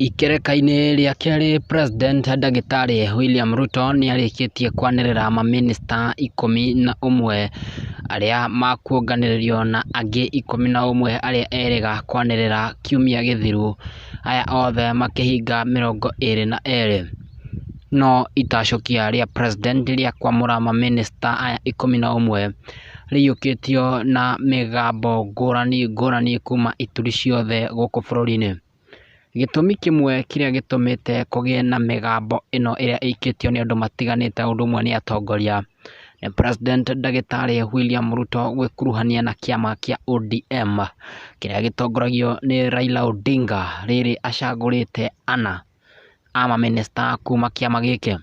Ikereka-inĩ rĩa kerĩ, President Ndagĩtarĩ William Ruto nĩ arĩkĩtie kwanĩrĩra mamĩnĩsta 11 arĩa makuonganĩrĩrio na angĩ 11 arĩa erĩga kwanĩrĩra kiumia gĩthiru, aya othe makĩhinga 22. No itacũkia rĩa President rĩa kwamũra mamĩnĩsta aya 11 rĩiyũkĩtio na mĩgambo ngũrani kuma ituri ciothe gũkũ bũrũri-inĩ. Gĩtũmi kĩmwe kĩrĩa gĩtũmĩte kũgĩe na mĩgambo ĩno ĩrĩa ĩikĩtio nĩ andũ matiganĩte ũndũ ũmwe nĩ atongoria, nĩ President Ndagĩtarĩ William Ruto gwĩkuruhania na kĩama kĩa ODM kĩrĩa gĩtongoragio nĩ Raila Odinga, rĩrĩ acagũrĩte ana a mamĩnĩsta kuma kĩama gĩkĩ.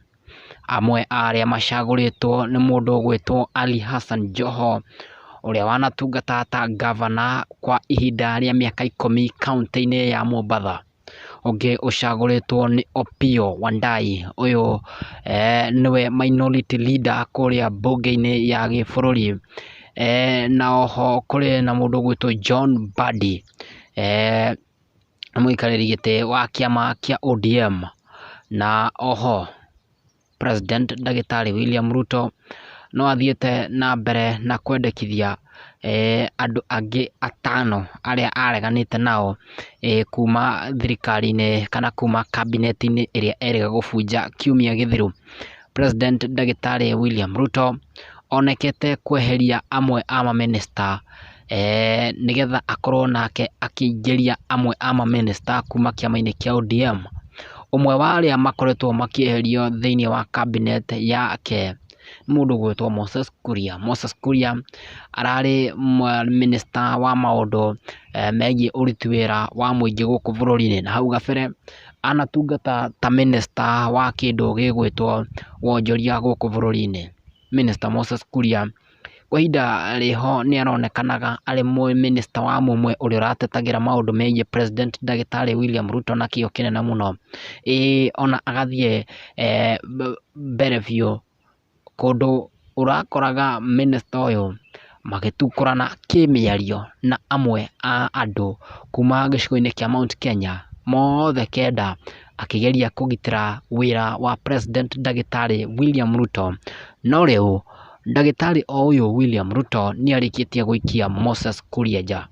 Amwe a arĩa macagũrĩtwo nĩ mũndũ ũgwĩtwo Ali Hassan Joho, ũrĩa wanatungata ta gavana kwa ihinda rĩa mĩaka 10 kaunti-inĩ ya Mombatha. Ũngĩ ũcagũrĩtwo nĩ Opiyo Wandayi, ũyũ nĩwe minority leader kũrĩa mbunge-inĩ ya gĩbũrũri. Na oho kũrĩ na mũndũ ũgwĩtwo John Mbadi, mũikarĩri gĩtĩ wa kĩama kĩa ODM. Na oho President Ndagĩtarĩ William Ruto no athiĩte na mbere na kwendekithia andũ angĩ 5 arĩa areganĩte nao kuma thirikari-inĩ kana kuma cabinet-inĩ ĩrĩa erĩga gũbunja kiumia gĩthiru. President Ndagĩtarĩ William Ruto onekete kweheria amwe a mamĩnĩsta nĩgetha akorwo nake akĩingĩria amwe a mamĩnĩsta kuma kĩama-inĩ kĩa ODM. Ũmwe wa arĩa makoretwo makĩeherio thĩinĩ wa cabinet yake nĩ mũndũ ũgwĩtwo Moses Kuria. Moses Kuria ararĩ mĩnĩsta wa maũndũ megiĩ ũruti wĩra wa mũingĩ gũkũ bũrũri-inĩ, na hau gabere anatungata ta mĩnĩsta wa kĩndũ gĩgwĩtwo wonjoria gũkũ bũrũri-inĩ. Mĩnĩsta Moses Kuria kwa ihinda rĩho nĩ aronekanaga arĩ mĩnĩsta wa mũmwe ũrĩa ũratetagĩra maũndũ megiĩ President Ndagĩtarĩ William Ruto na kĩo kĩnene mũno. Ona agathiĩ mbere biũ, kũndũ ũrakoraga mĩnĩsta ũyũ magĩtukũrana kĩmĩario na amwe a andũ kuma gĩcigo-inĩ kĩa Mount Kenya, mothe kenda akĩgeria kũgitĩra wĩra wa President Ndagĩtarĩ William Ruto. No rĩu ndagĩtarĩ o ũyũ William Ruto nĩ arĩkĩtie gũikia Moses Kuria nja.